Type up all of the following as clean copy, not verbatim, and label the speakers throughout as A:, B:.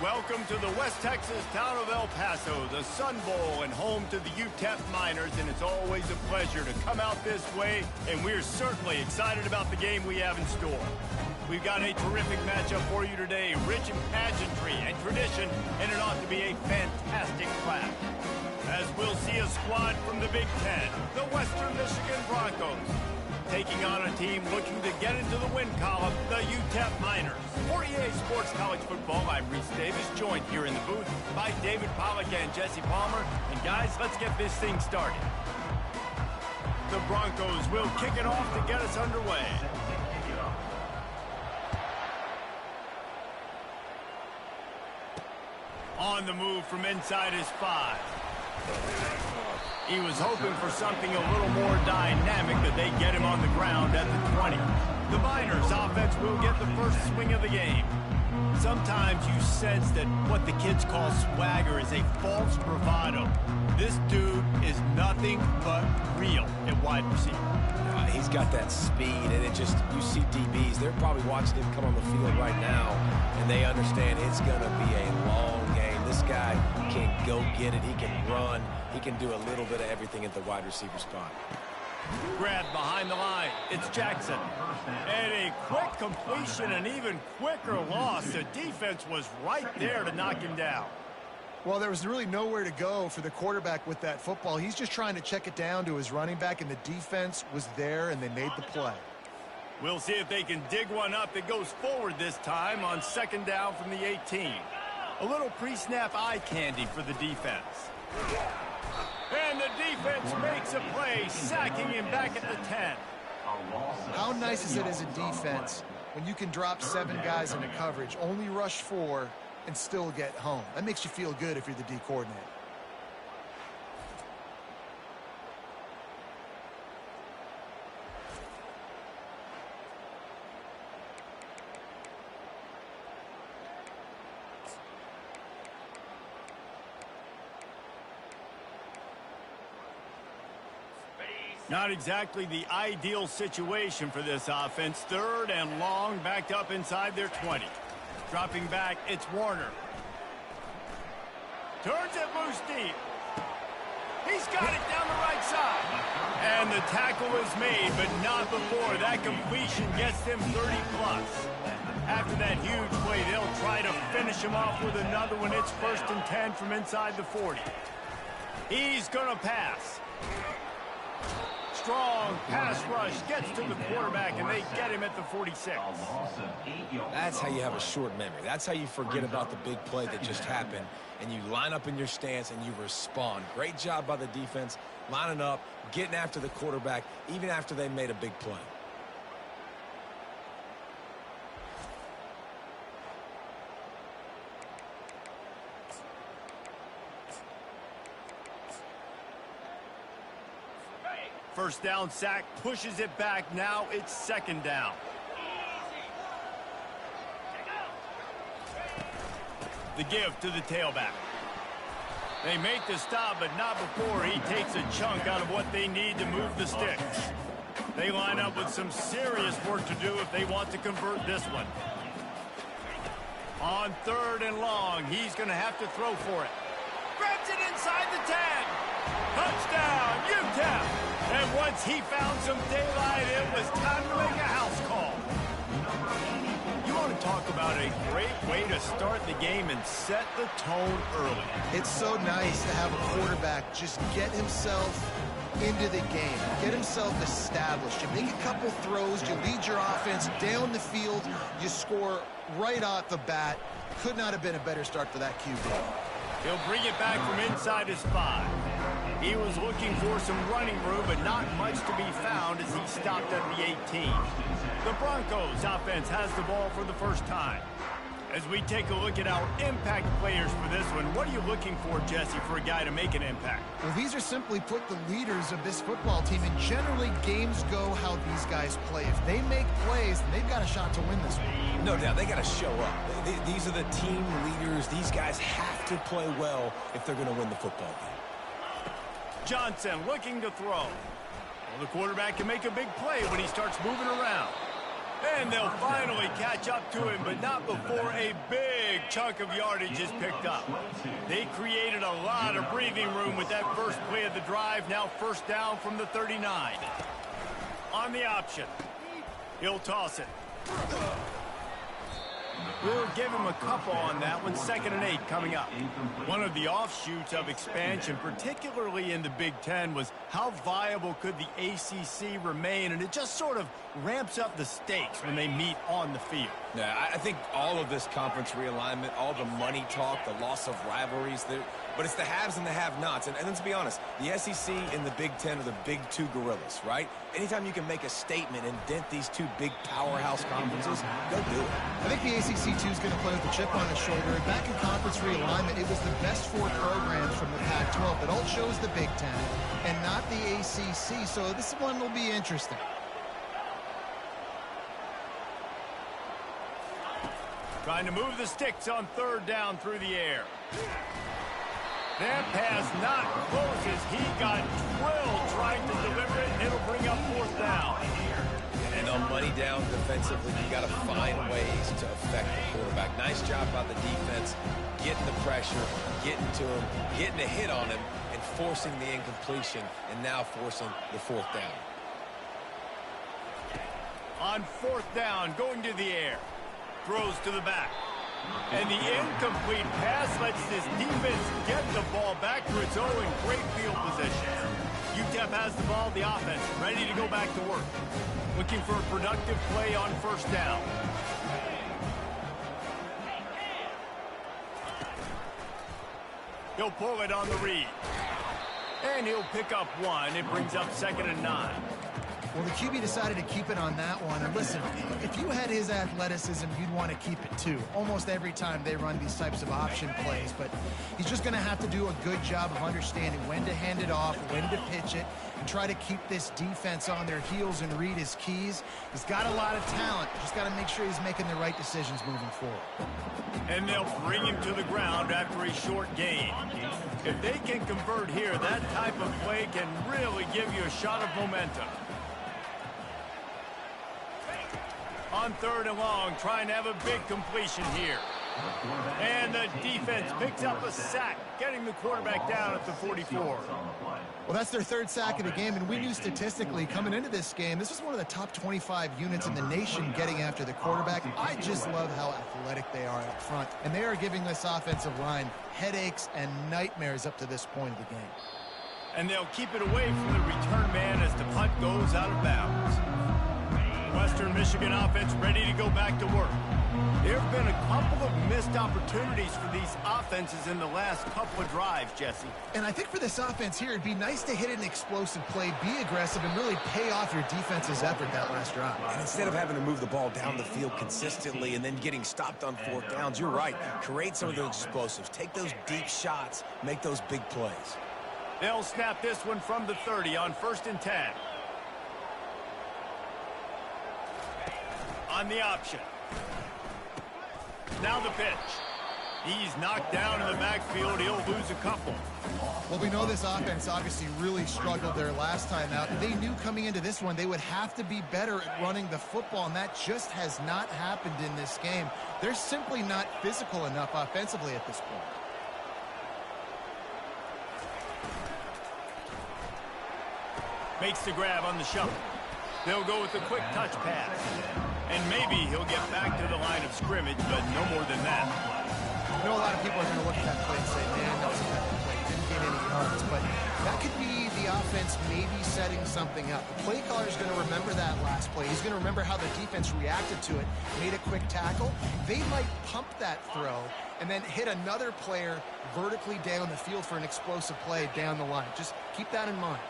A: Welcome to the West Texas town of El Paso, the Sun Bowl, and home to the UTEP Miners, and it's always a pleasure to come out this way, and we're certainly excited about the game we have in store. We've got a terrific matchup for you today, rich in pageantry and tradition, and it ought to be a fantastic clash. As we'll see a squad from the Big Ten, the Western Michigan Broncos, taking on a team looking to get into the win column, the UTEP Miners. For EA Sports College Football, I'm Reese Davis, joined here in the booth by David Pollack and Jesse Palmer. And guys, let's get this thing started. The Broncos will kick it off to get us underway. On the move from inside his 5. He was hoping for something a little more dynamic, but they get him on the ground at the 20. The Miners offense will get the first swing of the game. Sometimes you sense that what the kids call swagger is a false bravado. This dude is nothing but real at wide receiver.
B: He's got that speed, and it just, you see DBs, they're probably watching him come on the field right now, and they understand it's going to be a long game. This guy can go get it. He can run. He can do a little bit of everything at the wide receiver spot.
A: Grabbed behind the line. It's Jackson. And a quick completion, an even quicker loss. The defense was right there to knock him down.
C: Well, there was really nowhere to go for the quarterback with that football. He's just trying to check it down to his running back, and the defense was there, and they made the play.
A: We'll see if they can dig one up that goes forward this time on second down from the 18. A little pre-snap eye candy for the defense. And the defense makes a play, sacking him back at the 10.
C: How nice is it as a defense when you can drop 7 guys into coverage, only rush 4, and still get home? That makes you feel good if you're the D coordinator.
A: Not exactly the ideal situation for this offense. Third and long, backed up inside their 20. Dropping back, it's Warner. Turns it loose deep. He's got it down the right side. And the tackle is made, but not before. That completion gets them 30+. After that huge play, they'll try to finish him off with another one. It's 1st and 10 from inside the 40. He's going to pass. Strong pass rush gets to the quarterback, and they get him at the 46.
B: That's how you have a short memory. That's how you forget about the big play that just happened, and you line up in your stance and you respond. Great job by the defense, lining up, getting after the quarterback, even after they made a big play.
A: First down sack, pushes it back. Now it's second down. The give to the tailback. They make the stop, but not before he takes a chunk out of what they need to move the sticks. They line up with some serious work to do if they want to convert this one. On third and long, he's going to have to throw for it. Grabs it inside the 10. Touchdown, UTEP. And once he found some daylight, it was time to make a house call. You want to talk about a great way to start the game and set the tone early.
C: It's so nice to have a quarterback just get himself into the game, get himself established. You make a couple throws, you lead your offense down the field, you score right off the bat. Could not have been a better start for that QB.
A: He'll bring it back from inside his 5. He was looking for some running room, but not much to be found as he stopped at the 18. The Broncos offense has the ball for the first time. As we take a look at our impact players for this one, what are you looking for, Jesse, for a guy to make an impact?
C: Well, these are simply put the leaders of this football team, and generally games go how these guys play. If they make plays, then they've got a shot to win this one.
B: No doubt, they got to show up. These are the team leaders. These guys have to play well if they're going to win the football game.
A: Johnson looking to throw. Well, the quarterback can make a big play when he starts moving around. And they'll finally catch up to him, but not before a big chunk of yardage is picked up. They created a lot of breathing room with that first play of the drive. Now first down from the 39. On the option. He'll toss it. We'll give him a couple on that one. 2nd and 8 coming up. One of the offshoots of expansion, particularly in the Big Ten, was how viable could the ACC remain, and it just sort of ramps up the stakes when they meet on the field.
B: Yeah, I think all of this conference realignment, all the money talk, the loss of rivalries, but it's the haves and the have-nots. And let's be honest, the SEC and the Big Ten are the big two gorillas, right? Anytime you can make a statement and dent these two big powerhouse conferences, go do it.
C: I think the ACC, too, is going to play with the chip on his shoulder. Back in conference realignment, it was the best 4 programs from the Pac-12. It all chose the Big Ten and not the ACC, so this one will be interesting.
A: Trying to move the sticks on 3rd down through the air. That pass not close as he got drilled trying to deliver it, and it'll bring up 4th down.
B: And on money down defensively, you got to find ways to affect the quarterback. Nice job by the defense, getting the pressure, getting to him, getting a hit on him, and forcing the incompletion, and now forcing the 4th down.
A: On 4th down, going to the air. Throws to the back. And the incomplete pass lets this defense get the ball back to its own in great field position. UTEP has the ball, the offense ready to go back to work. Looking for a productive play on 1st down. He'll pull it on the read. And he'll pick up 1. It brings up 2nd and 9.
C: Well, the QB decided to keep it on that one. And listen, if you had his athleticism, you'd want to keep it too. Almost every time they run these types of option plays. But he's just going to have to do a good job of understanding when to hand it off, when to pitch it, and try to keep this defense on their heels and read his keys. He's got a lot of talent. Just got to make sure he's making the right decisions moving forward.
A: And they'll bring him to the ground after a short gain. If they can convert here, that type of play can really give you a shot of momentum. On 3rd and long, trying to have a big completion here. And the defense picks up a sack, getting the quarterback down at the 44.
C: Well, that's their 3rd sack of the game, and we knew statistically coming into this game, this was one of the top 25 units in the nation getting after the quarterback. I just love how athletic they are up front, and they are giving this offensive line headaches and nightmares up to this point of the game.
A: And they'll keep it away from the return man as the punt goes out of bounds. Western Michigan offense ready to go back to work. There have been a couple of missed opportunities for these offenses in the last couple of drives, Jesse.
C: And I think for this offense here, it'd be nice to hit an explosive play, be aggressive, and really pay off your defense's effort that last drive.
B: And instead of having to move the ball down the field consistently and then getting stopped on 4th downs, you're right. Create some of those explosives. Take those deep shots. Make those big plays.
A: They'll snap this one from the 30 on 1st and 10. On the option. Now the pitch. He's knocked down in the backfield. He'll lose a couple.
C: Well, we know this offense obviously really struggled their last time out. They knew coming into this one they would have to be better at running the football, and that just has not happened in this game. They're simply not physical enough offensively at this point.
A: Makes the grab on the shuffle. They'll go with a quick touch pass. And maybe he'll get back to the line of scrimmage, but no more than that.
C: I know a lot of people are going to look at that play and say, man, that was a bad play. Didn't get any yards. But that could be the offense maybe setting something up. The play caller is going to remember that last play. He's going to remember how the defense reacted to it, made a quick tackle. They might pump that throw and then hit another player vertically down the field for an explosive play down the line. Just keep that in mind.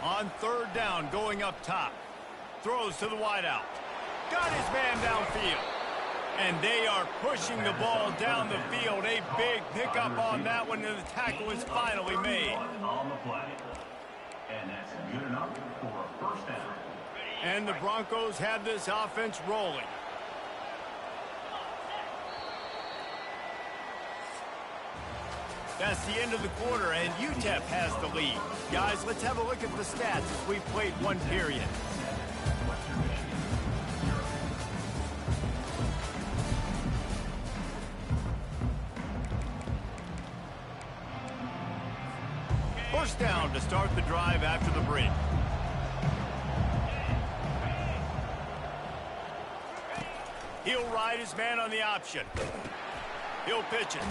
A: On 3rd down, going up top. Throws to the wideout. Got his man downfield. And they are pushing the ball down the field. A big pickup on that one, and the tackle is finally made.
D: On the play. And that's good enough for a 1st down.
A: And the Broncos have this offense rolling. That's the end of the quarter, and UTEP has the lead. Guys, let's have a look at the stats as we've played one period. First down to start the drive after the break. He'll ride his man on the option. He'll pitch it.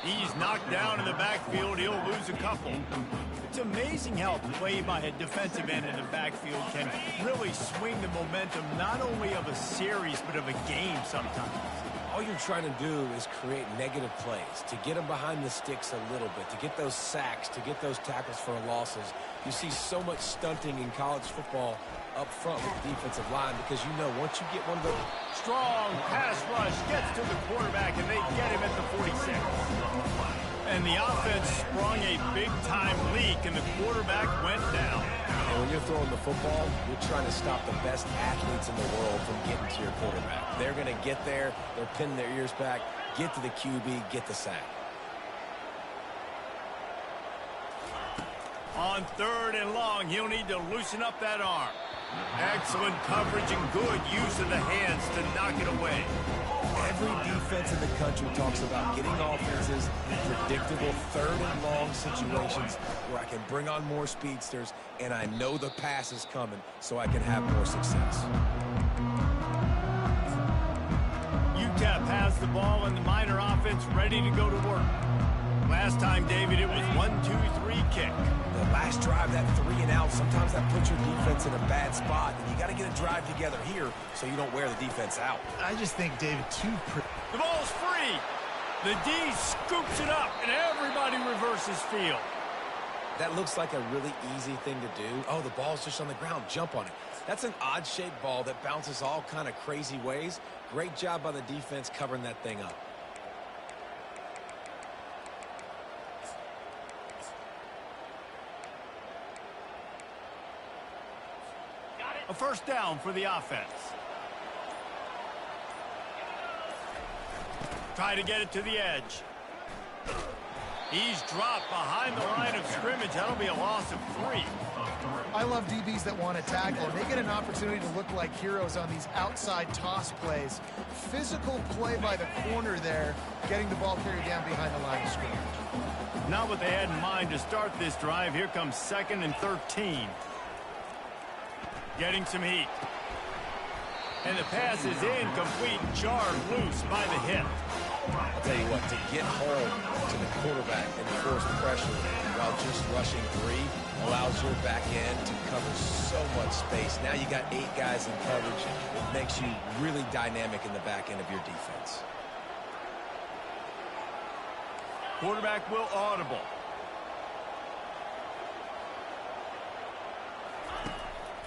A: He's knocked down in the backfield. He'll lose a couple. It's amazing how play by a defensive end in the backfield can really swing the momentum not only of a series but of a game sometimes.
B: All you're trying to do is create negative plays, to get them behind the sticks a little bit, to get those sacks, to get those tackles for losses. You see so much stunting in college football up front with the defensive line because you know once you get one of those...
A: Strong pass rush gets to the quarterback, and they get him at the 46. And the offense sprung a big-time leak, and the quarterback went down.
B: And when you're throwing the football, you're trying to stop the best athletes in the world from getting to your quarterback. They're going to get there, they're pinning their ears back, get to the QB, get the sack.
A: On 3rd and long, he'll need to loosen up that arm. Excellent coverage and good use of the hands to knock it away.
B: Every defense in the country talks about getting offenses in predictable 3rd and long situations where I can bring on more speedsters and I know the pass is coming so I can have more success.
A: UTEP has the ball and the Miner offense ready to go to work. Last time, David, it was 1-2-3 kick.
B: The last drive, that 3-and-out, sometimes that puts your defense in a bad spot, and you got to get a drive together here so you don't wear the defense out.
C: I just think, David,
A: The ball's free. The D scoops it up, and everybody reverses field.
B: That looks like a really easy thing to do. Oh, the ball's just on the ground. Jump on it. That's an odd-shaped ball that bounces all kind of crazy ways. Great job by the defense covering that thing up.
A: A first down for the offense. Try to get it to the edge. He's dropped behind the line of scrimmage. That'll be a loss of 3.
C: I love DBs that want to tackle, and they get an opportunity to look like heroes on these outside toss plays. Physical play by the corner there, getting the ball carried down behind the line of scrimmage.
A: Not what they had in mind to start this drive. Here comes 2nd and 13. Getting some heat. And the pass is incomplete, jarred loose by the hip.
B: I'll tell you what, to get home to the quarterback and force pressure while just rushing 3 allows your back end to cover so much space. Now you got 8 guys in coverage. It makes you really dynamic in the back end of your defense.
A: Quarterback will audible.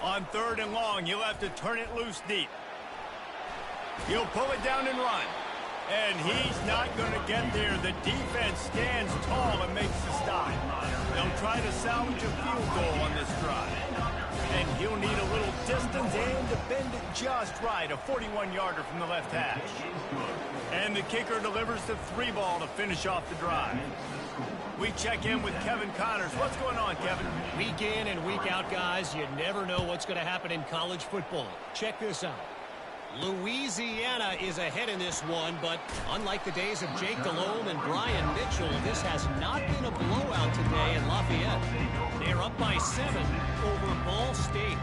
A: On 3rd and long, he'll have to turn it loose deep. He'll pull it down and run. And he's not going to get there. The defense stands tall and makes the stop. They'll try to salvage a field goal on this drive. And he'll need a little distance and to bend it just right. A 41-yarder from the left hash. And the kicker delivers the 3 ball to finish off the drive. We check in with Kevin Connors. What's going on, Kevin?
E: Week in and week out, guys, you never know what's going to happen in college football. Check this out. Louisiana is ahead in this one, but unlike the days of Jake Delhomme and Brian Mitchell, this has not been a blowout today in Lafayette. They're up by 7 over Ball State.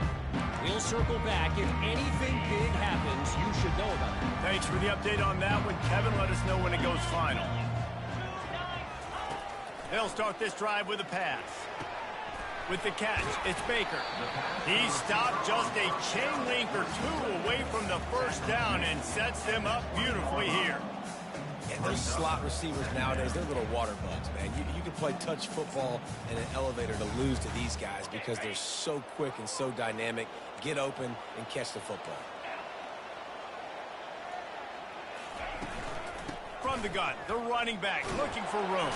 E: We'll circle back. If anything big happens, you should know about it.
A: Thanks for the update on that one, Kevin. Let us know when it goes final. They'll start this drive with a pass. With the catch, it's Baker. He stopped just a chain link or 2 away from the first down and sets them up beautifully here.
B: And those slot receivers nowadays, they're little water bugs, man. You can play touch football in an elevator to lose to these guys because they're so quick and so dynamic. Get open and catch the football.
A: From the gun, the running back looking for room.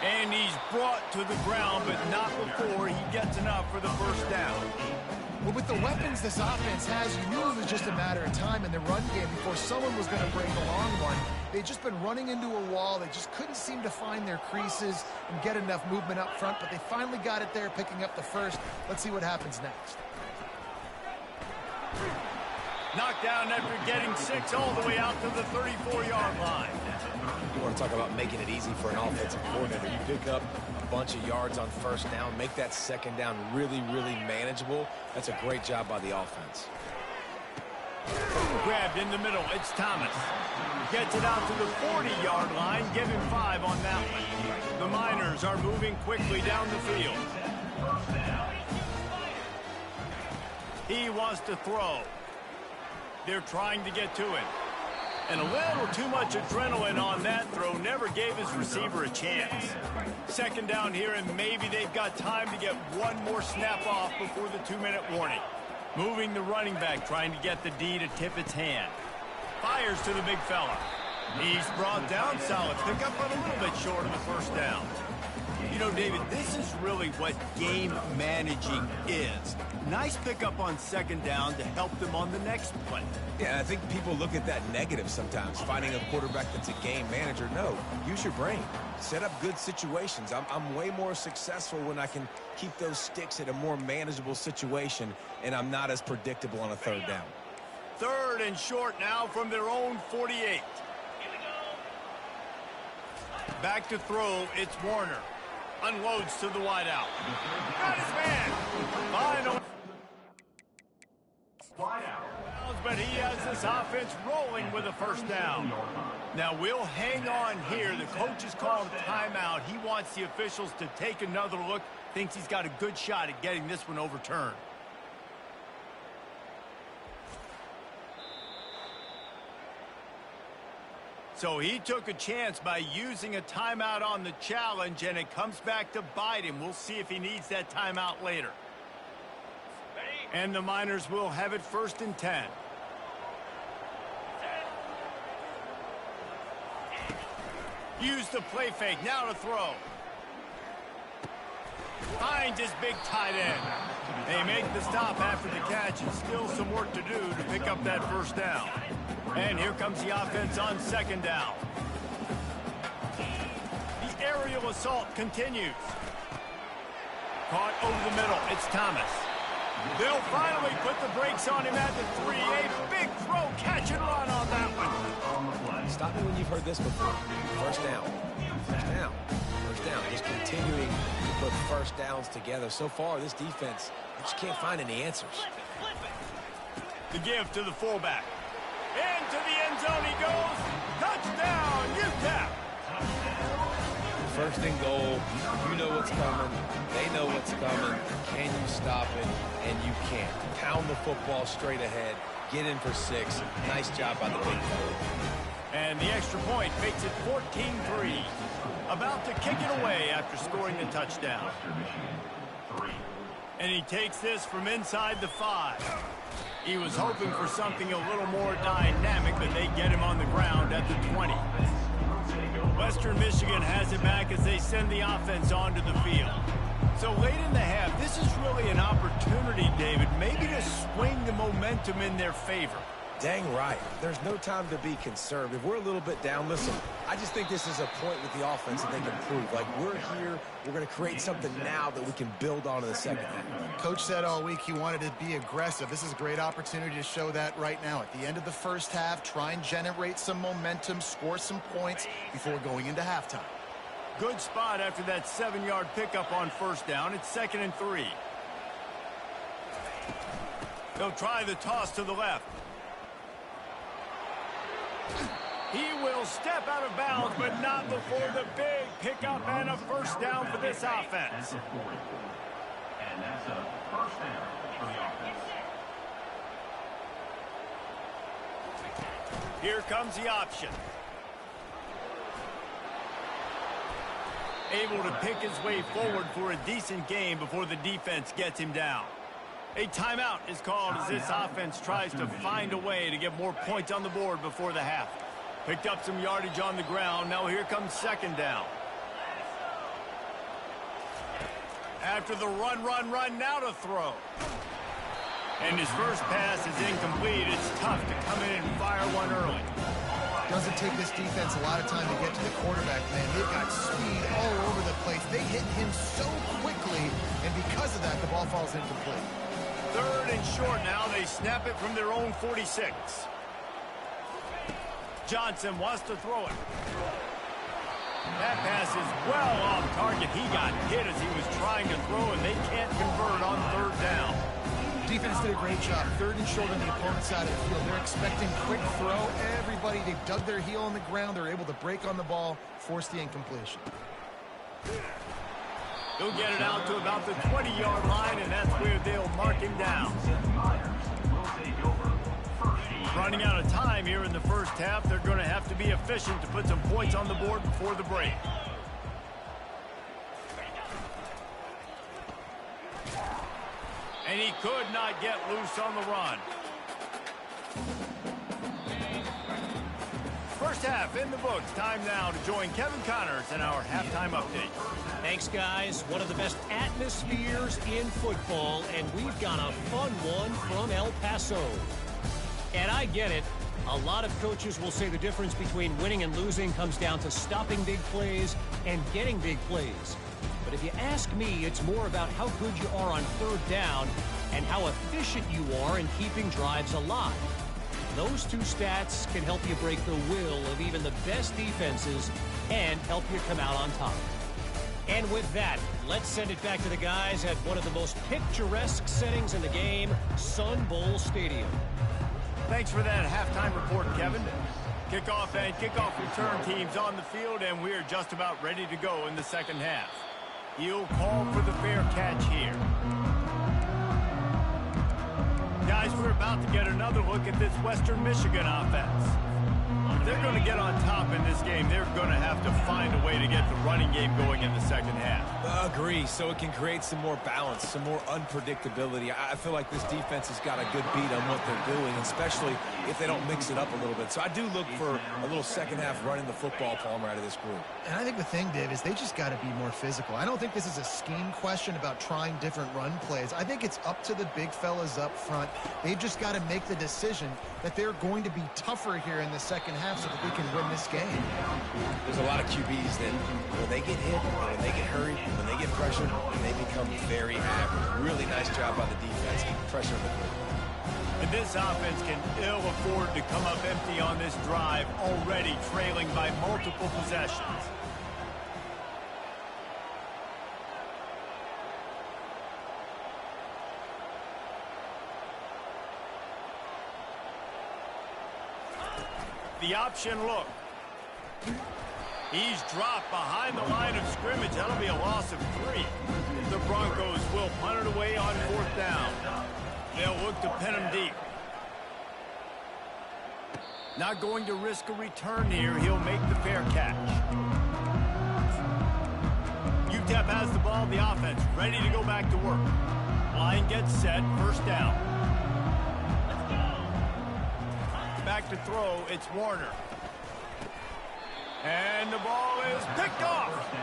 A: And he's brought to the ground, but not before he gets enough for the first down.
C: Well, with the weapons this offense has, you knew it was just a matter of time in the run game before someone was going to break the long one. They'd just been running into a wall. They just couldn't seem to find their creases and get enough movement up front, but they finally got it there, picking up the first. Let's see what happens next.
A: Knocked down after getting 6 all the way out to the 34-yard line.
B: You want to talk about making it easy for an offensive coordinator. You pick up a bunch of yards on first down, make that second down really, really manageable. That's a great job by the offense.
A: Grabbed in the middle. It's Thomas. Gets it out to the 40-yard line. Give him 5 on that one. The Miners are moving quickly down the field. He wants to throw. They're trying to get to it. And a little too much adrenaline on that throw never gave his receiver a chance. Second down here, and maybe they've got time to get one more snap off before the 2-minute warning. Moving the running back, trying to get the D to tip its hand. Fires to the big fella. He's brought down. Solid pickup, but a little bit short of the first down. You know, David, this is really what game managing is. Nice pickup on second down to help them on the next play.
B: Yeah, I think people look at that negative sometimes, finding a quarterback that's a game manager. No, use your brain. Set up good situations. I'm way more successful when I can keep those sticks at a more manageable situation, and I'm not as predictable on a third down.
A: Third and short now from their own 48. Back to throw, it's Warner. Unloads to the wideout. Got his man. Final. But he has this offense rolling with a first down. Now we'll hang on here. The coach has called timeout. He wants the officials to take another look. Thinks he's got a good shot at getting this one overturned. So he took a chance by using a timeout on the challenge, and it comes back to bite him. We'll see if he needs that timeout later. And the Miners will have it 1st and 10. Use the play fake. Now to throw. Finds his big tight end. They make the stop after the catch, and still some work to do to pick up that first down. And here comes the offense on second down. The aerial assault continues. Caught over the middle. It's Thomas. They'll finally put the brakes on him at the 3. A big throw, catch and run on that one.
B: Stop me when you've heard this before. First down. First down. First down. Just continuing to put first downs together. So far, this defense, they just can't find any answers.
A: The give to the fullback. Into the end zone he goes. Touchdown, UTEP.
B: First and goal. You know what's coming. They know what's coming. Can you stop it? And you can't. Pound the football straight ahead. Get in for 6. Nice job by the big fella.
A: And the extra point makes it 14-3. About to kick it away after scoring the touchdown. And he takes this from inside the 5. He was hoping for something a little more dynamic, but they get him on the ground at the 20. Western Michigan has it back as they send the offense onto the field. So late in the half, this is really an opportunity, David, maybe to swing the momentum in their favor.
B: Dang right. There's no time to be conservative. We're a little bit down. Listen, I just think this is a point with the offense that they can prove. Like, we're here, we're going to create something now that we can build on in the second half.
C: Coach said all week he wanted to be aggressive. This is a great opportunity to show that right now. At the end of the first half, try and generate some momentum, score some points before going into halftime.
A: Good spot after that 7-yard pickup on first down. It's 2nd and 3. They'll try the toss to the left. He will step out of bounds, but not before the big pickup and a first down for this offense.
D: And that's a first down for the offense.
A: Here comes the option. Able to pick his way forward for a decent game before the defense gets him down. A timeout is called as this offense tries to find a way to get more points on the board before the half. Picked up some yardage on the ground. Now here comes second down. After the run, now to throw. And his first pass is incomplete. It's tough to come in and fire one early.
C: Doesn't take this defense a lot of time to get to the quarterback, man. They've got speed all over the place. They hit him so quickly, and because of that, the ball falls incomplete.
A: 3rd and short now. They snap it from their own 46. Johnson wants to throw it. That pass is well off target. He got hit as he was trying to throw, and they can't convert on 3rd down.
C: Defense did a great job. 3rd and short on the opponent's side of the field. They're expecting quick throw. Everybody, they dug their heel on the ground. They're able to break on the ball, force the incompletion.
A: He'll get it out to about the 20-yard line, and that's where they'll mark him down. Running out of time here in the first half. They're going to have to be efficient to put some points on the board before the break. And he could not get loose on the run. First half in the books. Time now to join Kevin Connors in our halftime update.
E: Thanks, guys. One of the best atmospheres in football, and we've got a fun one from El Paso. And I get it. A lot of coaches will say the difference between winning and losing comes down to stopping big plays and getting big plays. But if you ask me, it's more about how good you are on 3rd down and how efficient you are in keeping drives alive. Those two stats can help you break the will of even the best defenses and help you come out on top. And with that, let's send it back to the guys at one of the most picturesque settings in the game, Sun Bowl Stadium.
A: Thanks for that halftime report, Kevin. Kickoff and kickoff return teams on the field, and we're just about ready to go in the second half. He'll call for the fair catch here. Guys, we're about to get another look at this Western Michigan offense. If they're going to get on top in this game, they're going to have to find a way to get the running game going in the second half.
B: Agree, so it can create some more balance, some more unpredictability. I feel like this defense has got a good beat on what they're doing, especially if they don't mix it up a little bit. So I do look for a little second half running the football, Palmer, out of this group.
C: And I think the thing, Dave, is they just got to be more physical. I don't think this is a scheme question about trying different run plays. I think it's up to the big fellas up front. They've just got to make the decision that they're going to be tougher here in the second half so that they can win this game.
B: There's a lot of QBs that when they get hit, when they get hurried, when they get pressured, they become very average. Really nice job by the defense, pressure the quarterback.
A: And this offense can ill afford to come up empty on this drive, already trailing by multiple possessions. The option look. He's dropped behind the line of scrimmage. That'll be a loss of 3. The Broncos will punt it away on 4th down. They'll look to pin him deep. Not going to risk a return here. He'll make the fair catch. UTEP has the ball, the offense ready to go back to work. Line gets set, 1st down. Back to throw, it's Warner. And the ball is picked off.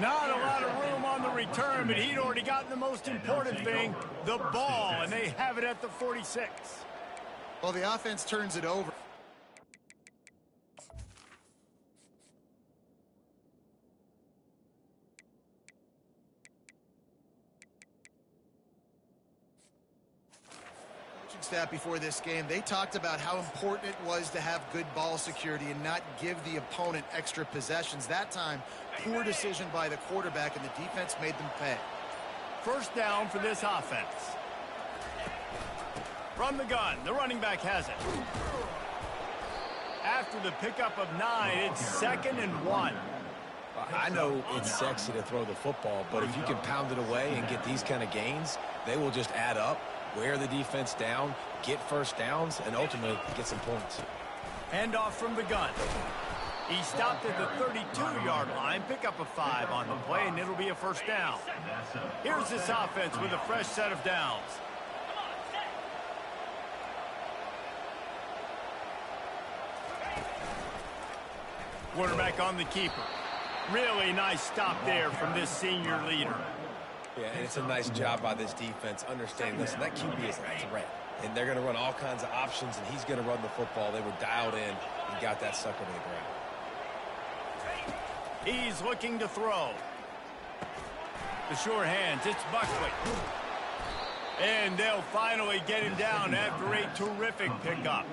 A: Not a lot of room on the return, but he'd already gotten the most important thing, the ball, and they have it at the 46.
C: Well, the offense turns it over. Staff before this game, they talked about how important it was to have good ball security and not give the opponent extra possessions. That time, poor decision by the quarterback, and the defense made them pay.
A: 1st down for this offense. From the gun, the running back has it. After the pickup of 9, it's 2nd and 1.
B: I know it's sexy to throw the football, but if you can pound it away and get these kind of gains, they will just add up, wear the defense down, get 1st downs, and ultimately get some points.
A: Hand off from the gun. He stopped at the 32-yard line, pick up a 5 on the play, and it'll be a 1st down. Here's this offense with a fresh set of downs. Quarterback on the keeper. Really nice stop there from this senior leader.
B: Yeah, and it's a nice job by this defense understanding, listen, that QB is a threat. And they're going to run all kinds of options, and he's going to run the football. They were dialed in and got that sucker to the ground.
A: He's looking to throw. The sure hands, it's Buckley. And they'll finally get him down after a terrific pickup.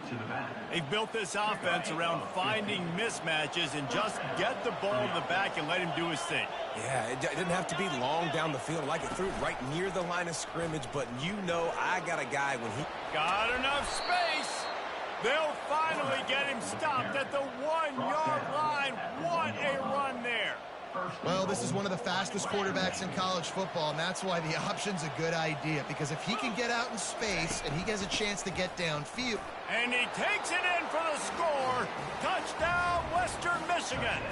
A: They've built this offense around finding mismatches and just get the ball to the back and let him do his thing.
B: Yeah, it didn't have to be long down the field. Like it threw it right near the line of scrimmage, but you know I got a guy when he...
A: Got enough space. They'll finally get him stopped at the 1-yard line. What a run there.
C: Well, this is one of the fastest quarterbacks in college football, and that's why the option's a good idea, because if he can get out in space and he has a chance to get downfield.
A: And he takes it in for the score. Touchdown, Western Michigan.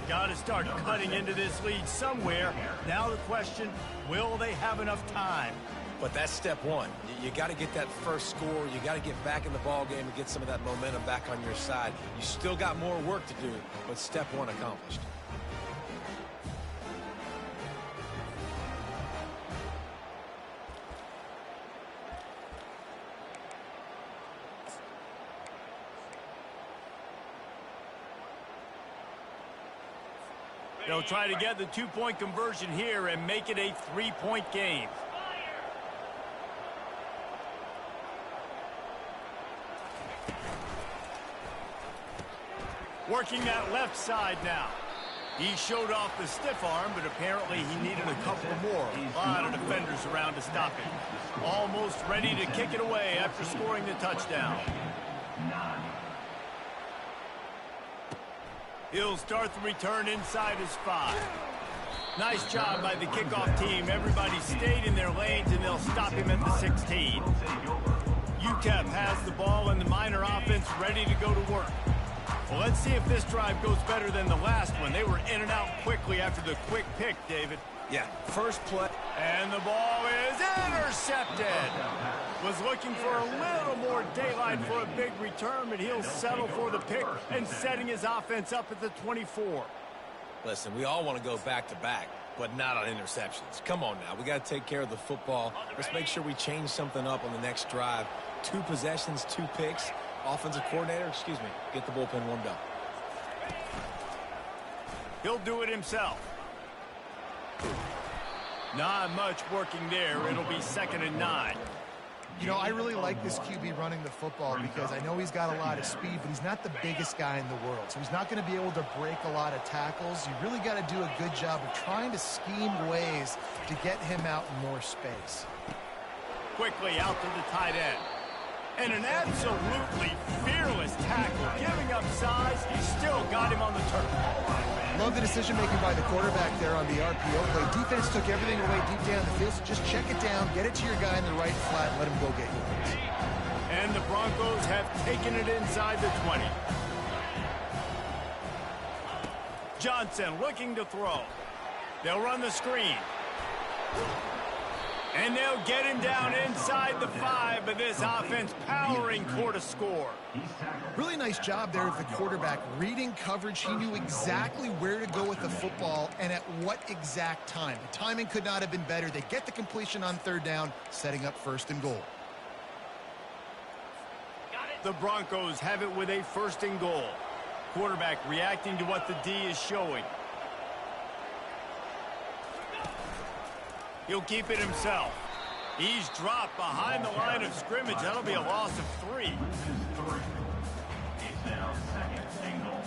A: Got to start cutting into this lead somewhere. Now the question, will they have enough time?
B: But that's step one. You got to get that first score. You got to get back in the ball game and get some of that momentum back on your side. You still got more work to do, but step one accomplished.
A: They'll try to get the two-point conversion here and make it a three-point game. Working that left side now. He showed off the stiff arm, but apparently he needed a couple more. A lot of defenders around to stop him. Almost ready to kick it away after scoring the touchdown. He'll start the return inside his 5. Nice job by the kickoff team. Everybody stayed in their lanes, and they'll stop him at the 16. UTEP has the ball, and the Miner offense ready to go to work. Well, let's see if this drive goes better than the last one. They were in and out quickly after the quick pick, David.
B: Yeah, first play.
A: And the ball is intercepted. Was looking for a little more daylight for a big return, but he'll settle for the pick and setting his offense up at the 24.
B: Listen, we all want to go back-to-back, but not on interceptions. Come on now. We got to take care of the football. Let's make sure we change something up on the next drive. 2 possessions, 2 picks. Offensive coordinator, get the bullpen warmed up.
A: He'll do it himself. Not much working there. It'll be 2nd and 9.
C: You know, I really like this QB running the football because I know he's got a lot of speed, but he's not the biggest guy in the world. So he's not going to be able to break a lot of tackles. You really got to do a good job of trying to scheme ways to get him out in more space.
A: Quickly out to the tight end. And an absolutely fearless tackle. Giving up size, he still got him on the turf.
C: Love the decision-making by the quarterback there on the RPO play. Defense took everything away deep down the field, so just check it down, get it to your guy in the right flat, and let him go get yours.
A: And the Broncos have taken it inside the 20. Johnson looking to throw. They'll run the screen. And they'll get him down inside the 5, but this offense powering toward a score.
C: Really nice job there of the quarterback. Reading coverage, he knew exactly where to go with the football and at what exact time. The timing could not have been better. They get the completion on 3rd down, setting up 1st and goal.
A: The Broncos have it with a 1st and goal. Quarterback reacting to what the D is showing. He'll keep it himself. He's dropped behind the line of scrimmage. That'll be a loss of 3.
D: It's now 2nd and goal.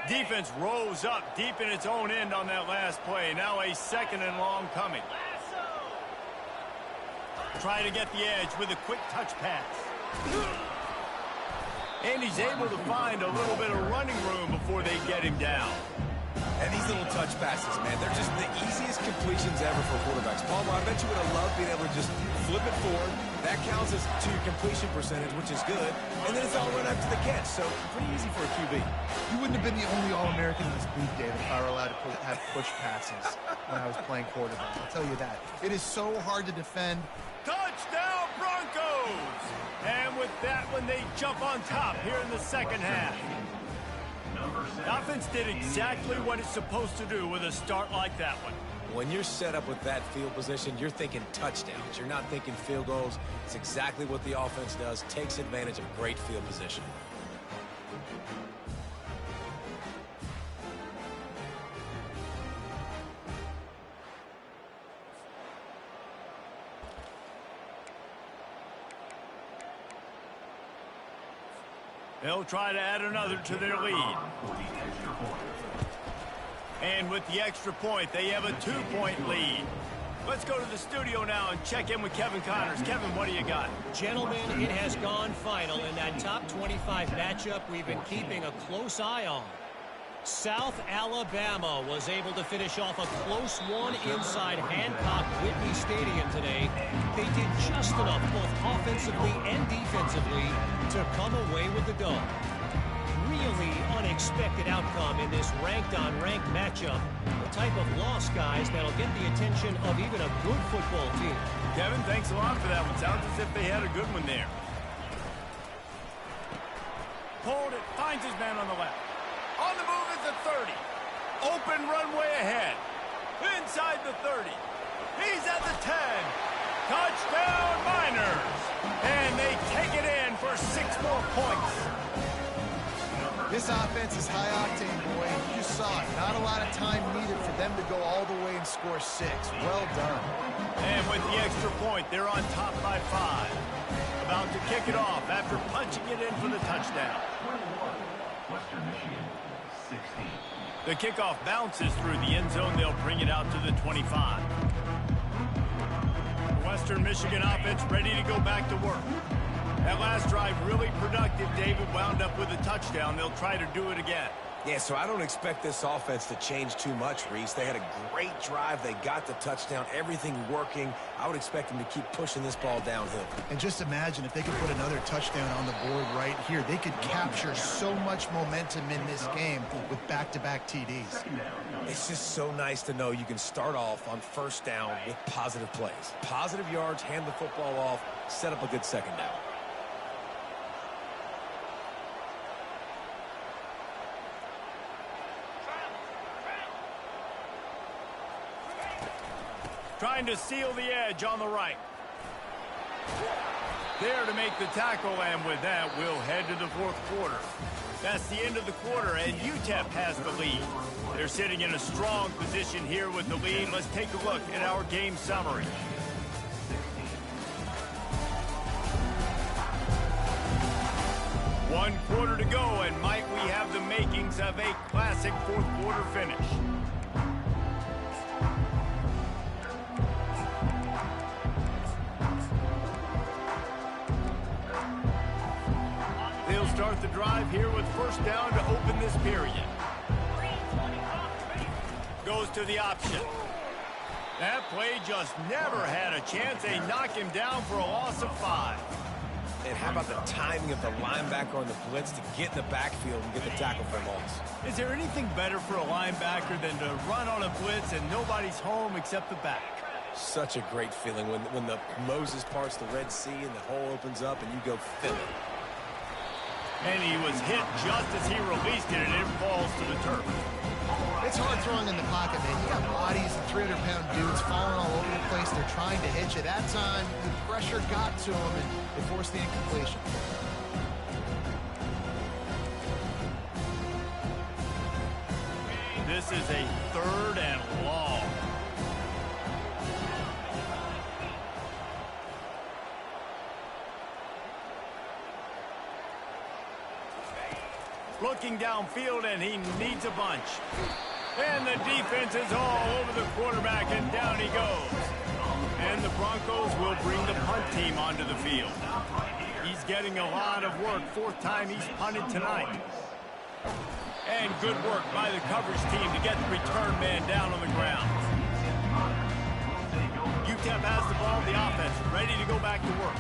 A: Defense rose up deep in its own end on that last play. Now a 2nd and long coming. Trying to get the edge with a quick touch pass. And he's able to find a little bit of running room before they get him down.
B: And these little touch passes, man, they're just the easiest completions ever for quarterbacks. Palmer, I bet you would have loved being able to just flip it forward. That counts as to your completion percentage, which is good. And then it's all run up to the catch, so pretty easy for a QB.
C: You wouldn't have been the only All-American in this league, David, if I were allowed to have push passes when I was playing quarterback. I'll tell you that. It is so hard to defend.
A: Touchdown, Broncos! And with like that when they jump on top here in the second half. The offense did exactly what it's supposed to do with a start like that one.
B: When you're set up with that field position, you're thinking touchdowns. You're not thinking field goals. It's exactly what the offense does, takes advantage of great field position.
A: They'll try to add another to their lead. And with the extra point, they have a 2-point lead. Let's go to the studio now and check in with Kevin Connors. Kevin, what do you got?
E: Gentlemen, it has gone final in that top 25 matchup we've been keeping a close eye on. South Alabama was able to finish off a close one inside Hancock Whitney Stadium today. They did just enough both offensively and defensively to come away with the dub. Really unexpected outcome in this ranked-on-ranked matchup. The type of loss, guys, that'll get the attention of even a good football team.
A: Kevin, thanks a lot for that one. Sounds as if they had a good one there. Hold it, finds his man on the left. On the move is the 30. Open runway ahead. Inside the 30. He's at the 10. Touchdown Miners. And they take it in for 6 more points.
C: This offense is high octane, boy. You just saw it. Not a lot of time needed for them to go all the way and score 6. Well done.
A: And with the extra point, they're on top by 5. About to kick it off after punching it in for the touchdown.
D: Western Michigan, 16.
A: The kickoff bounces through the end zone. They'll bring it out to the 25. The Western Michigan offense ready to go back to work. That last drive really productive. David wound up with a touchdown. They'll try to do it again.
B: Yeah, so I don't expect this offense to change too much, Reese. They had a great drive. They got the touchdown. Everything working. I would expect them to keep pushing this ball downhill.
C: And just imagine if they could put another touchdown on the board right here. They could capture so much momentum in this game with back-to-back TDs.
B: It's just so nice to know you can start off on first down with positive plays. Positive yards, hand the football off, set up a good second down.
A: Trying to seal the edge on the right. There to make the tackle, and with that, we'll head to the 4th quarter. That's the end of the quarter, and UTEP has the lead. They're sitting in a strong position here with the lead. Let's take a look at our game summary. One quarter to go, and might we have the makings of a classic 4th quarter finish. They'll start the drive here with first down to open this period. Goes to the option. That play just never had a chance. They knock him down for a loss of 5.
B: And how about the timing of the linebacker on the blitz to get in the backfield and get the tackle for loss?
A: Is there anything better for a linebacker than to run on a blitz and nobody's home except the back?
B: Such a great feeling when the Moses parts the Red Sea and the hole opens up and you go fill it.
A: And he was hit just as he released it, and it falls to the turf.
C: It's hard throwing in the pocket, man. You got bodies and 300-pound dudes falling all over the place. They're trying to hit you. That time, the pressure got to him, and it forced the incompletion.
A: This is a 3rd and long. Looking downfield, and he needs a bunch. And the defense is all over the quarterback, and down he goes. And the Broncos will bring the punt team onto the field. He's getting a lot of work. 4th time he's punted tonight. And good work by the coverage team to get the return man down on the ground. UTEP has the ball, the offense, ready to go back to work.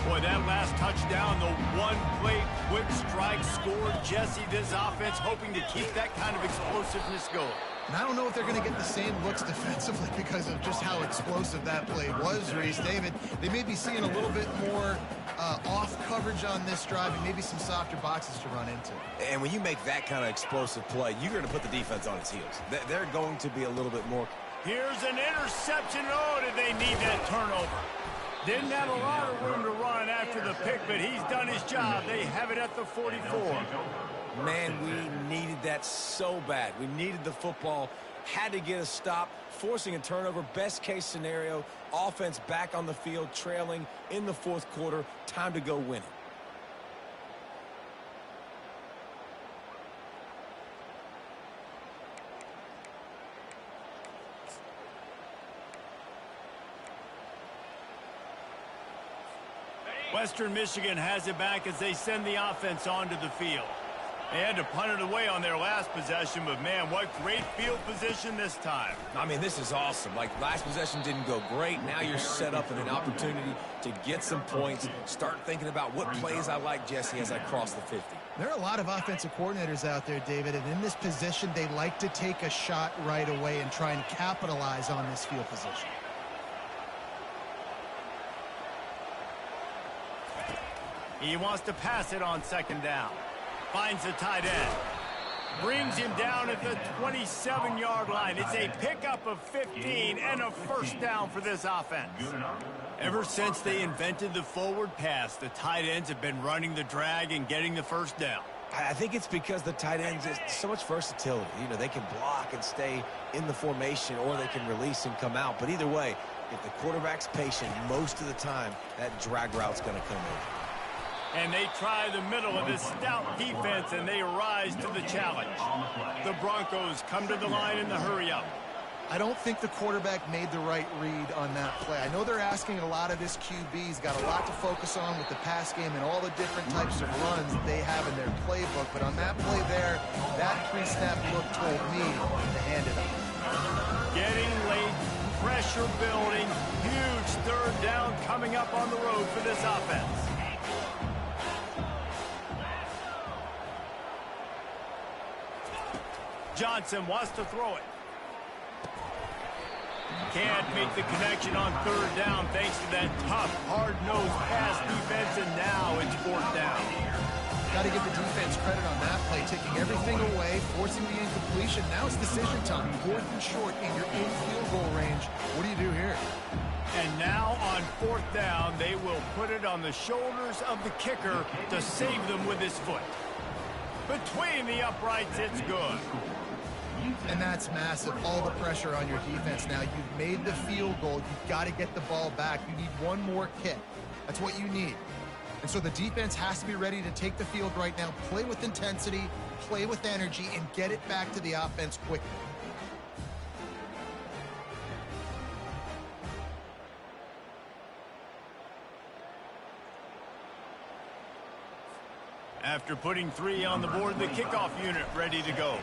A: Boy, that last touchdown, the one-play quick strike scored. Jesse, this offense hoping to keep that kind of explosiveness going.
C: And I don't know if they're going to get the same looks defensively because of just how explosive that play was, Reese. David, they may be seeing a little bit more off coverage on this drive and maybe some softer boxes to run into.
B: And when you make that kind of explosive play, you're going to put the defense on its heels. They're going to be a little bit more.
A: Here's an interception. Oh, did they need that turnover? Didn't have a lot of room to run after the pick, but he's done his job. They have it at the 44.
B: Man, we needed that so bad. We needed the football, had to get a stop, forcing a turnover. Best case scenario, offense back on the field, trailing in the fourth quarter. Time to go win it.
A: Western Michigan has it back as they send the offense onto the field. They had to punt it away on their last possession, but man, what great field position this time.
B: I mean, this is awesome. Like, last possession didn't go great. Now you're set up in an opportunity to get some points. Start thinking about what plays I like, Jesse, as I cross the 50.
C: There are a lot of offensive coordinators out there, David, and in this position, they like to take a shot right away and try and capitalize on this field position.
A: He wants to pass it on second down. Finds the tight end. Brings him down at the 27-yard line. It's a pickup of 15 and a first down for this offense. Ever since they invented the forward pass, the tight ends have been running the drag and getting the first down.
B: I think it's because the tight ends is so much versatility. You know, they can block and stay in the formation, or they can release and come out. But either way, if the quarterback's patient, most of the time, that drag route's going to come in.
A: And they try the middle of this stout defense, and they rise to the challenge. The Broncos come to the line in the hurry-up.
C: I don't think the quarterback made the right read on that play. I know they're asking a lot of his QB. He's got a lot to focus on with the pass game and all the different types of runs that they have in their playbook. But on that play there, that pre-snap look told me to hand it up.
A: Getting late, pressure building, huge third down coming up on the road for this offense. Johnson wants to throw it. Can't make the connection on third down thanks to that tough, hard-nosed pass defense, and now it's fourth down.
C: Got to give the defense credit on that play, taking everything away, forcing the incompletion. Now it's decision time. Fourth and short, and you're in field goal range. What do you do here?
A: And now on fourth down, they will put it on the shoulders of the kicker to save them with his foot. Between the uprights, it's good.
C: And that's massive. All the pressure on your defense now. You've made the field goal. You've got to get the ball back. You need one more kick. That's what you need. And so the defense has to be ready to take the field right now, play with intensity, play with energy, and get it back to the offense quickly.
A: After putting 3 on the board, the kickoff unit ready to go.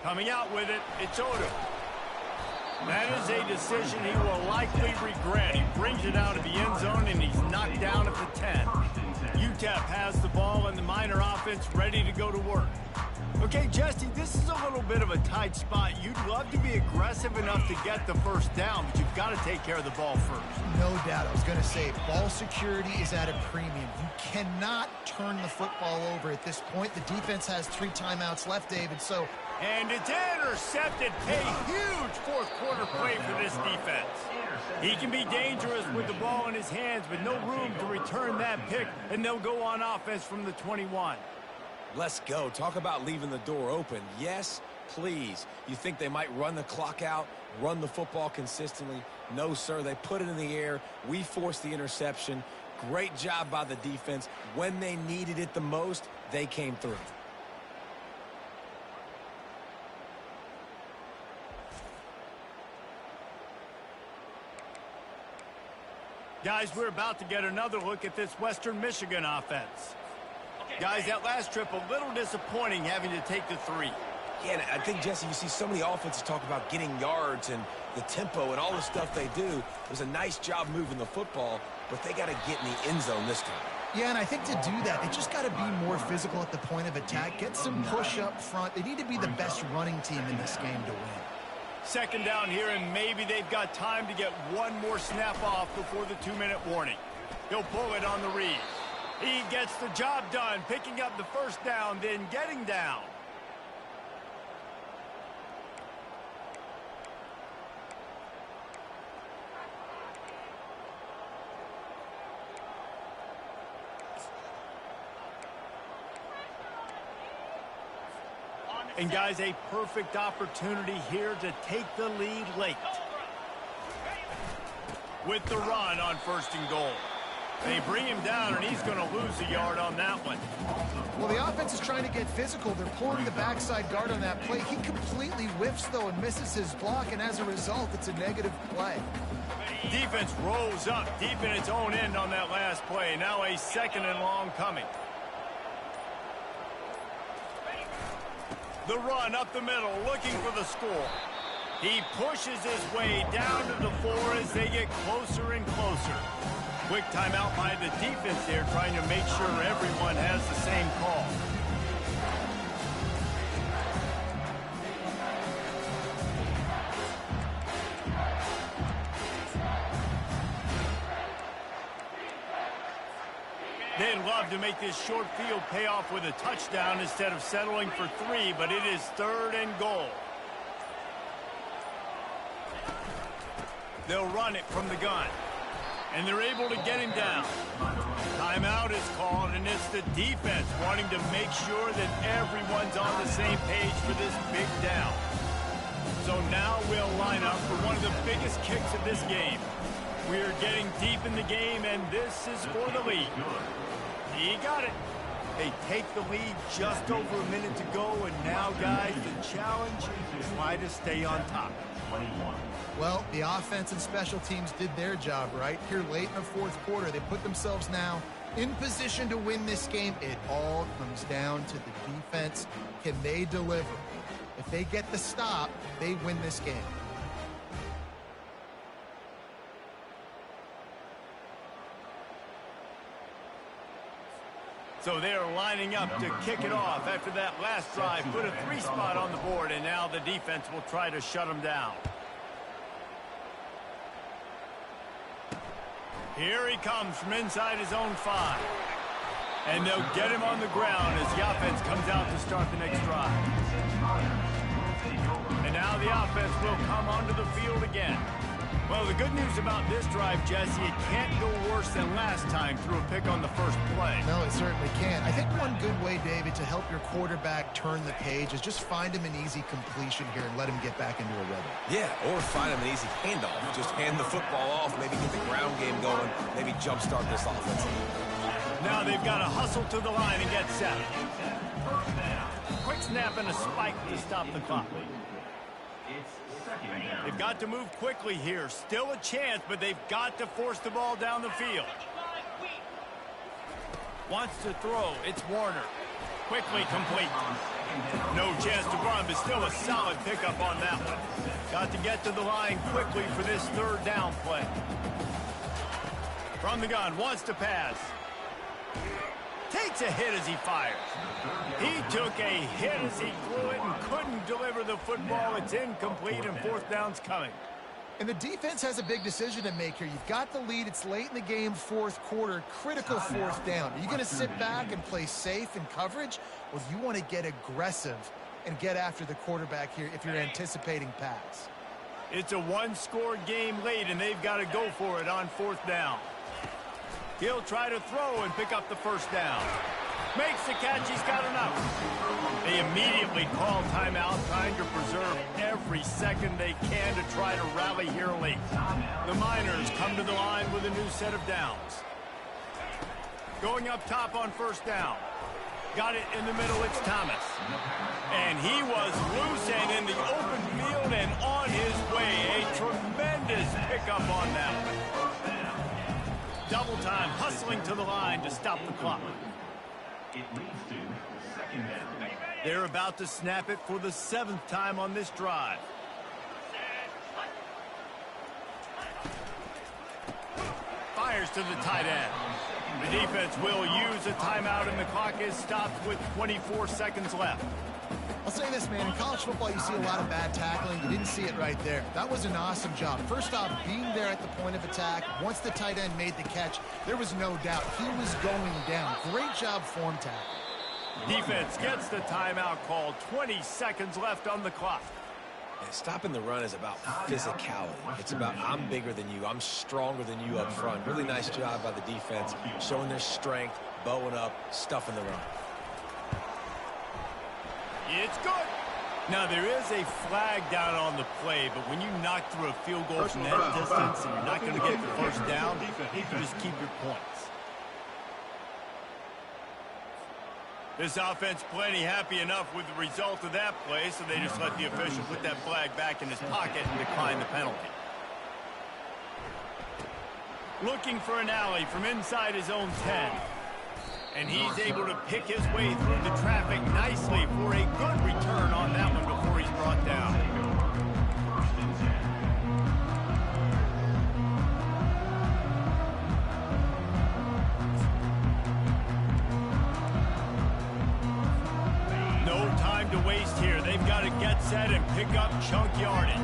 A: Coming out with it, it's Odom. That is a decision he will likely regret. He brings it out of the end zone, and he's knocked down at the 10. UTEP has the ball, and the Miner offense ready to go to work. Okay, Jesse, this is a little bit of a tight spot. You'd love to be aggressive enough to get the first down, but you've got to take care of the ball first.
C: No doubt. I was going to say, ball security is at a premium. You cannot turn the football over at this point. The defense has 3 timeouts left, David, so...
A: And it's intercepted. A huge fourth quarter play for this defense. He can be dangerous with the ball in his hands, but no room to return that pick, and they'll go on offense from the 21.
B: Let's go. Talk about leaving the door open. Yes, please. You think they might run the clock out, run the football consistently? No, sir. They put it in the air. We forced the interception. Great job by the defense. When they needed it the most, they came through.
A: Guys, we're about to get another look at this Western Michigan offense. Guys, that last trip, a little disappointing having to take the 3.
B: Yeah, and I think, Jesse, you see so many offenses talk about getting yards and the tempo and all the stuff they do. It was a nice job moving the football, but they got to get in the end zone this time.
C: Yeah, and I think to do that, they just got to be more physical at the point of attack. Get some push up front. They need to be the best running team in this game to win.
A: Second down here, and maybe they've got time to get one more snap off before the 2-minute warning. He'll pull it on the read. He gets the job done, picking up the first down, then getting down. And, guys, a perfect opportunity here to take the lead late. With the run on 1st and goal. They bring him down, and he's going to lose a yard on that one.
C: Well, the offense is trying to get physical. They're pulling the backside guard on that play. He completely whiffs, though, and misses his block, and as a result, it's a negative play.
A: Defense rolls up deep in its own end on that last play. Now a 2nd and long coming. The run up the middle, looking for the score. He pushes his way down to the 4 as they get closer and closer. Quick timeout by the defense there, trying to make sure everyone has the same call. They'd love to make this short field pay off with a touchdown instead of settling for 3, but it is 3rd and goal. They'll run it from the gun, and they're able to get him down. Timeout is called, and it's the defense wanting to make sure that everyone's on the same page for this big down. So now we'll line up for one of the biggest kicks of this game. We're getting deep in the game, and this is for the lead. He got it. They take the lead just over a minute to go, and now, guys, the challenge is try to stay on top.
C: Well, the offense and special teams did their job right here late in the 4th quarter. They put themselves now in position to win this game. It all comes down to the defense. Can they deliver? If they get the stop, they win this game.
A: So they're lining up to kick it off after that last drive. Put a 3 spot on the board, and now the defense will try to shut them down. Here he comes from inside his own 5. And they'll get him on the ground as the offense comes out to start the next drive. And now the offense will come onto the field again. Well, the good news about this drive, Jesse, it can't go worse than last time through a pick on the first play.
C: No, it certainly can't. I think one good way, David, to help your quarterback turn the page is just find him an easy completion here and let him get back into a rhythm.
B: Yeah, or find him an easy handoff. Just hand the football off, maybe get the ground game going, maybe jumpstart this offense.
A: Now they've got to hustle to the line and get set. Quick snap and a spike to stop the clock. They've got to move quickly here. Still a chance, but they've got to force the ball down the field. Wants to throw. It's Warner. Quickly complete. No chance to run, but still a solid pickup on that one. Got to get to the line quickly for this 3rd down play. From the gun, wants to pass. Takes a hit as he fires. He took a hit as he threw it and couldn't deliver the football. It's incomplete, and 4th down's coming.
C: And the defense has a big decision to make here. You've got the lead. It's late in the game, 4th quarter, critical 4th down. Are you going to sit back and play safe in coverage, or do you want to get aggressive and get after the quarterback here if you're anticipating pass?
A: It's a 1-score game late, and they've got to go for it on 4th down. He'll try to throw and pick up the 1st down. Makes the catch. He's got enough. They immediately call timeout, trying to preserve every second they can to try to rally here late. The Miners come to the line with a new set of downs. Going up top on 1st down. Got it in the middle. It's Thomas. And he was loose and in the open field and on his way. A tremendous pickup on that one. Double time, hustling to the line to stop the clock.
D: It leads to second down.
A: They're about to snap it for the 7th time on this drive. Fires to the tight end. The defense will use a timeout, and the clock is stopped with 24 seconds left.
C: I'll say this, man. In college football, you see a lot of bad tackling. You didn't see it right there. That was an awesome job. First off, being there at the point of attack. Once the tight end made the catch, there was no doubt he was going down. Great job form tackle.
A: Defense gets the timeout called. 20 seconds left on the clock.
B: And stopping the run is about physicality. It's about I'm bigger than you. I'm stronger than you up front. Really nice job by the defense, showing their strength, bowing up, stuffing the run.
A: It's good. Now, there is a flag down on the play, but when you knock through a field goal from that distance and you're not going to get the first down, you can just keep your points. This offense plenty happy enough with the result of that play, so they just let the official put that flag back in his pocket and decline the penalty. Looking for an alley from inside his own 10. And he's able to pick his way through the traffic nicely for a good return on that one before he's brought down. No time to waste here. They've got to get set and pick up chunk yardage.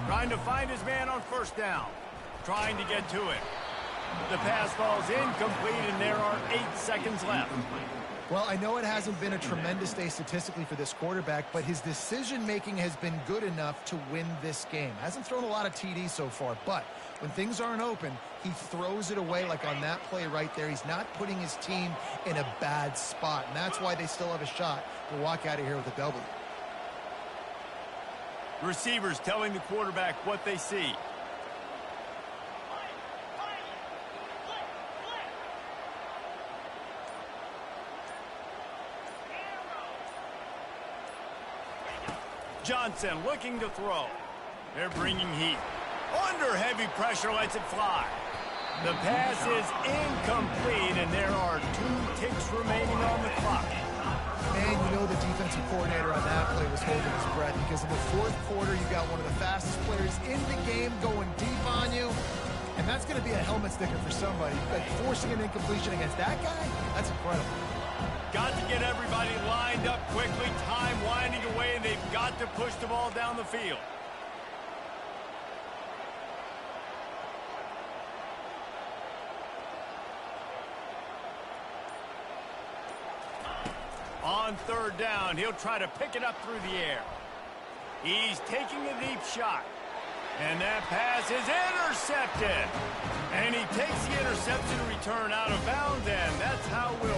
A: Trying to find his man on first down. Trying to get to it. The pass falls incomplete, and there are 8 seconds left.
C: Well, I know it hasn't been a tremendous day statistically for this quarterback, but his decision-making has been good enough to win this game. Hasn't thrown a lot of TDs so far, but when things aren't open, he throws it away like on that play right there. He's not putting his team in a bad spot, and that's why they still have a shot to walk out of here with a W.
A: Receivers telling the quarterback what they see. Johnson looking to throw. They're bringing heat. Under heavy pressure, lets it fly. The pass is incomplete, and there are 2 ticks remaining on the clock.
C: Man, you know the defensive coordinator on that play was holding his breath, because in the 4th quarter, you got one of the fastest players in the game going deep on you, and that's going to be a helmet sticker for somebody. But forcing an incompletion against that guy, that's incredible.
A: Got to get everybody lined up quickly. Time winding away, and they've got to push the ball down the field. On 3rd down, he'll try to pick it up through the air. He's taking a deep shot. And that pass is intercepted. And he takes the interception return out of bounds, and that's how we'll